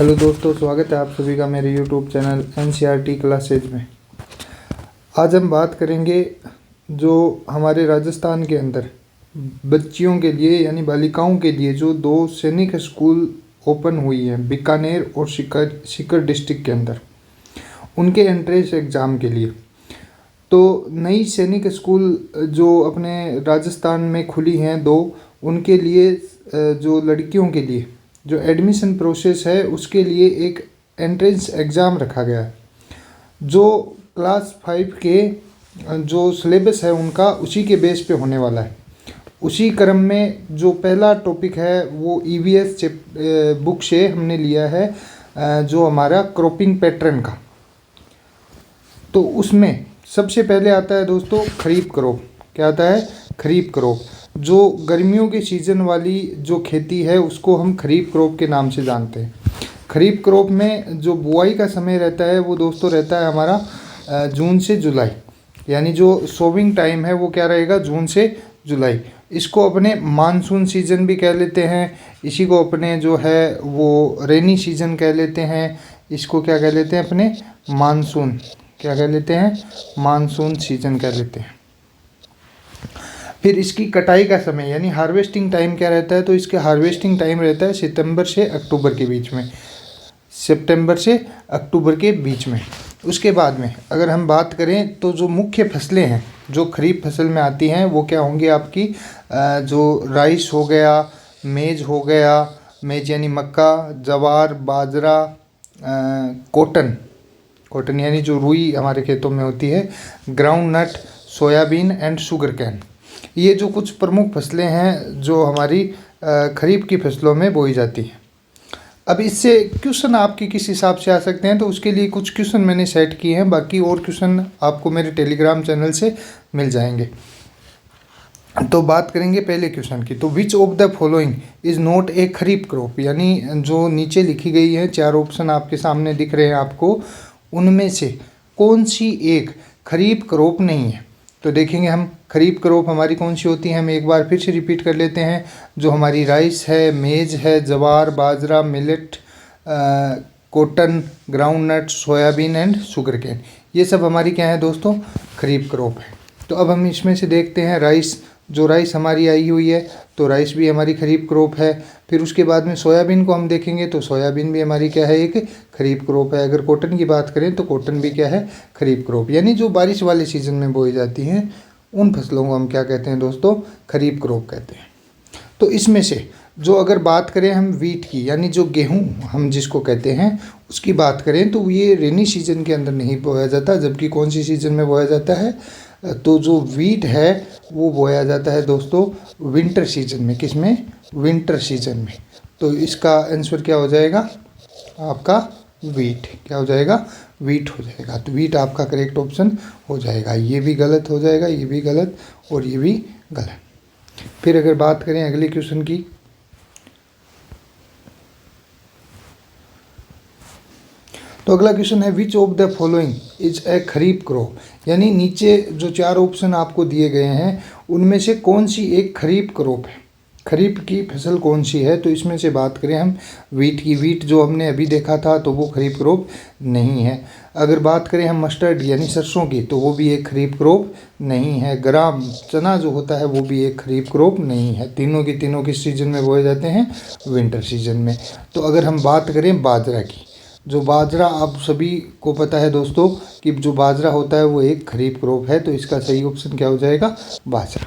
Hello दोस्तों, स्वागत है आप सभी का मेरे यूट्यूब चैनल एनसीईआरटी क्लासेज में। आज हम बात करेंगे जो हमारे राजस्थान के अंदर बच्चियों के लिए यानी बालिकाओं के लिए जो दो सैनिक स्कूल ओपन हुई हैं बीकानेर और सीकर डिस्ट्रिक्ट के अंदर, उनके एंट्रेंस एग्ज़ाम के लिए। तो नई सैनिक स्कूल जो अपने राजस्थान में खुली हैं दो, उनके लिए जो लड़कियों के लिए जो एडमिशन प्रोसेस है उसके लिए एक एंट्रेंस एग्ज़ाम रखा गया है। जो क्लास 5 के जो सिलेबस है उनका उसी के बेस पे होने वाला है। उसी क्रम में जो पहला टॉपिक है वो ईवीएस बुक से हमने लिया है, जो हमारा क्रॉपिंग पैटर्न का। तो उसमें सबसे पहले आता है दोस्तों खरीफ क्रॉप। क्या आता है? खरीफ क्रॉप। जो गर्मियों के सीज़न वाली जो खेती है उसको हम खरीफ क्रॉप के नाम से जानते हैं। खरीफ क्रॉप में जो बुआई का समय रहता है वो दोस्तों रहता है हमारा जून से जुलाई, यानी जो सोविंग टाइम है वो क्या रहेगा? जून से जुलाई। इसको अपने मानसून सीजन भी कह लेते हैं, इसी को अपने जो है वो रेनी सीजन कह लेते हैं। इसको क्या कह लेते हैं? अपने मानसून, क्या कह लेते हैं? मानसून सीजन कह लेते हैं। फिर इसकी कटाई का समय यानी हार्वेस्टिंग टाइम क्या रहता है? तो इसके हार्वेस्टिंग टाइम रहता है सितंबर से अक्टूबर के बीच में, सितंबर से अक्टूबर के बीच में। उसके बाद में अगर हम बात करें तो जो मुख्य फसलें हैं जो खरीफ फसल में आती हैं वो क्या होंगी आपकी? जो राइस हो गया, मेज हो गया, मेज यानी मक्का, जवार, बाजरा, कॉटन, कॉटन यानी जो रुई हमारे खेतों में होती है, groundnut, soybean and sugarcane. ये जो कुछ प्रमुख फसलें हैं जो हमारी खरीफ की फसलों में बोई जाती हैं। अब इससे क्वेश्चन आपके किस हिसाब से आ सकते हैं, तो उसके लिए कुछ क्वेश्चन मैंने सेट किए हैं, बाकी और क्वेश्चन आपको मेरे टेलीग्राम चैनल से मिल जाएंगे। तो बात करेंगे पहले क्वेश्चन की। तो which of the following is not a kharif crop, यानी जो नीचे लिखी गई है 4 ऑप्शन आपके सामने दिख रहे हैं आपको, उनमें से कौन सी एक खरीफ क्रॉप नहीं है। तो देखेंगे हम खरीफ क्रॉप हमारी कौन सी होती है, हम एक बार फिर से रिपीट कर लेते हैं। जो हमारी राइस है, मेज है, jowar, bajra, millet, cotton, groundnut, soybean and sugarcane, ये सब हमारी क्या है दोस्तों? खरीफ क्रॉप है। तो अब हम इसमें से देखते हैं राइस। जो राइस हमारी आई हुई है तो राइस भी हमारी खरीफ क्रॉप है। फिर उसके बाद में सोयाबीन को हम देखेंगे तो सोयाबीन भी हमारी क्या है? एक खरीफ क्रॉप है। अगर कॉटन की बात करें तो कॉटन भी क्या है? खरीफ क्रॉप। यानी जो बारिश वाले सीजन में बोई जाती हैं उन फसलों को हम क्या कहते हैं दोस्तों? खरीफ क्रॉप कहते हैं। तो इसमें से जो अगर बात करें हम वीट की, यानी जो गेहूं हम जिसको कहते हैं उसकी बात करें तो ये रेनी सीजन के अंदर नहीं बोया जाता, जबकि कौन सी सीजन में बोया जाता है? तो जो वीट है वो बोया जाता है दोस्तों विंटर सीजन में। किस में? विंटर सीजन में। तो इसका आंसर क्या हो जाएगा आपका? वीट। क्या हो जाएगा? वीट हो जाएगा। तो वीट आपका करेक्ट ऑप्शन हो जाएगा। ये भी गलत हो जाएगा, ये भी गलत और ये भी गलत। फिर अगर बात करें अगले क्वेश्चन की, तो अगला क्वेश्चन है which of the following is a kharif crop, यानी नीचे जो 4 ऑप्शन आपको दिए गए हैं उनमें से कौन सी एक खरीफ क्रॉप है? खरीफ की फसल कौन सी है? तो इसमें से बात करें हम वीट की। वीट जो हमने अभी देखा था तो वो खरीफ क्रॉप नहीं है। अगर बात करें हम मस्टर्ड यानी सरसों की तो वो भी एक खरीफ क्रॉप नहीं है। ग्राम चना जो होता है वो भी एक खरीफ क्रॉप नहीं है। तीनों की तीनों किस सीजन में बोए जाते हैं? विंटर सीजन में। तो अगर हम बात करें बाजरा की, जो बाजरा आप सभी को पता है दोस्तों कि जो बाजरा होता है वो एक खरीफ क्रॉप है। तो इसका सही ऑप्शन क्या हो जाएगा? बाजरा।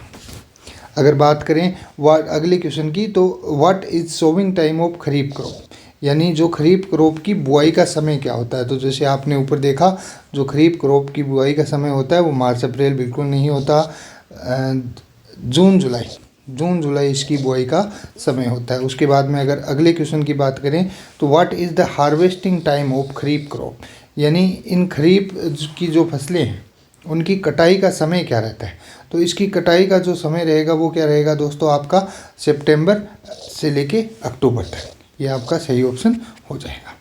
अगर बात करें अगले क्वेश्चन की, तो what is sowing time of kharif crop, यानी जो खरीफ क्रॉप की बुआई का समय क्या होता है? तो जैसे आपने ऊपर देखा जो खरीफ क्रॉप की बुआई का समय होता है वो मार्च अप्रैल बिल्कुल नहीं होता, जून जुलाई इसकी बुआई का समय होता है। उसके बाद में अगर अगले क्वेश्चन की बात करें तो what is the harvesting time of kharif crop, यानी इन खरीफ की जो फसलें हैं उनकी कटाई का समय क्या रहता है? तो इसकी कटाई का जो समय रहेगा वो क्या रहेगा दोस्तों आपका? सितंबर से लेके अक्टूबर तक। ये आपका सही ऑप्शन हो जाएगा।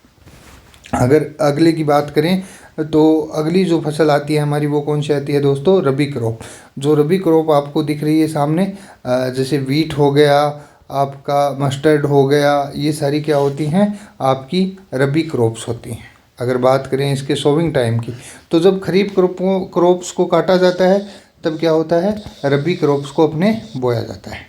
अगर अगले की बात करें तो अगली जो फसल आती है हमारी वो कौन सी आती है दोस्तों? रबी क्रॉप। जो रबी क्रॉप आपको दिख रही है सामने, जैसे वीट हो गया, आपका मस्टर्ड हो गया, ये सारी क्या होती हैं आपकी रबी क्रॉप्स होती हैं। अगर बात करें इसके सोविंग टाइम की, तो जब खरीफ क्रॉप्स को काटा जाता है तब क्या होता है, रबी क्रॉप्स को अपने बोया जाता है।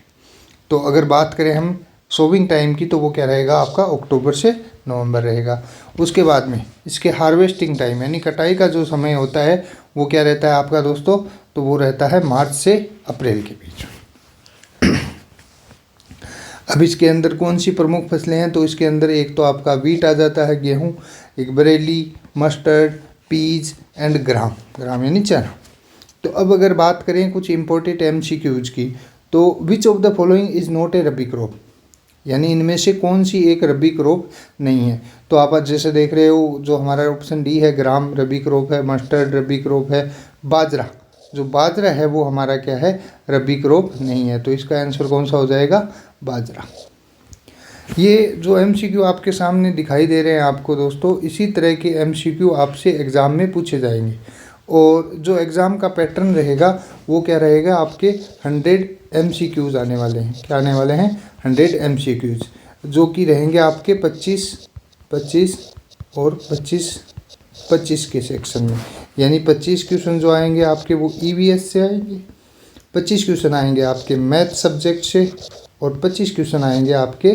तो अगर बात करें हम सोविंग टाइम की, तो वो क्या रहेगा आपका अक्टूबर से नवंबर रहेगा। उसके बाद में इसके हार्वेस्टिंग टाइम यानी कटाई का जो समय होता है वो क्या रहता है आपका दोस्तों, तो वो रहता है मार्च से अप्रैल के बीच। अब इसके अंदर कौन सी प्रमुख फसलें हैं, तो इसके अंदर एक तो आपका वीट आ जाता है, गेहूं, एक बरेली, मस्टर्ड, पीज एंड ग्राम यानी चना। तो अब अगर बात करें कुछ इंपॉर्टेंट MCQs की, तो which of the following is not a rabi crop, यानी इनमें से कौन सी एक रबी क्रॉप नहीं है। तो आप जैसे देख रहे हो जो हमारा ऑप्शन डी है, ग्राम रबी क्रॉप है, मस्टर्ड रबी क्रॉप है, बाजरा, जो बाजरा है वो हमारा क्या है, रबी क्रॉप नहीं है। तो इसका आंसर कौन सा हो जाएगा, बाजरा। ये जो MCQ आपके सामने दिखाई दे रहे हैं आपको दोस्तों, इसी तरह के MCQ आपसे एग्ज़ाम में पूछे जाएंगे। और जो एग्ज़ाम का पैटर्न रहेगा वो क्या रहेगा, आपके 100 MCQs आने वाले हैं। क्या आने वाले हैं, 100 MCQs, जो कि रहेंगे आपके 25 25 और 25 25 के सेक्शन में। यानी 25 क्वेश्चन जो आएंगे आपके वो EVS से आएंगे, 25 क्वेश्चन आएंगे आपके मैथ सब्जेक्ट से, और 25 क्वेश्चन आएंगे आपके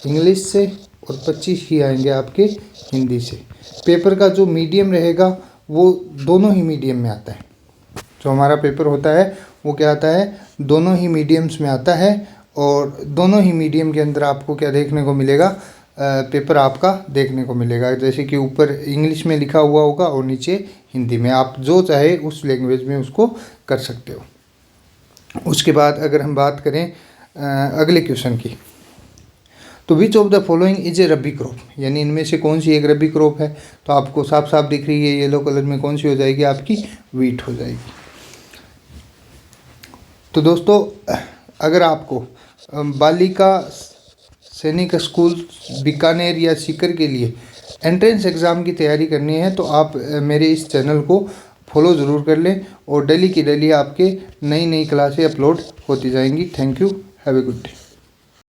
इंग्लिश से, और 25 ही आएंगे आपके हिंदी से। पेपर का जो मीडियम रहेगा वो दोनों ही मीडियम में आता है। जो हमारा पेपर होता है वो क्या आता है, दोनों ही मीडियम्स में आता है। और दोनों ही मीडियम के अंदर आपको क्या देखने को मिलेगा, पेपर आपका देखने को मिलेगा। जैसे कि ऊपर इंग्लिश में लिखा हुआ होगा और नीचे हिंदी में, आप जो चाहे उस लैंग्वेज में उसको कर सकते हो। उसके बाद अगर हम बात करें अगले क्वेश्चन की, तो which of the following is a rabi crop, यानी इनमें से कौन सी एक रबी क्रॉप है। तो आपको साफ साफ दिख रही है येलो कलर में, कौन सी हो जाएगी आपकी, वीट हो जाएगी। तो दोस्तों अगर आपको बालिका सैनिक स्कूल बीकानेर या सीकर के लिए एंट्रेंस एग्ज़ाम की तैयारी करनी है, तो आप मेरे इस चैनल को फॉलो ज़रूर कर लें, और डेली की डेली आपके नई नई क्लासें अपलोड होती जाएंगी। Thank you, have a good day.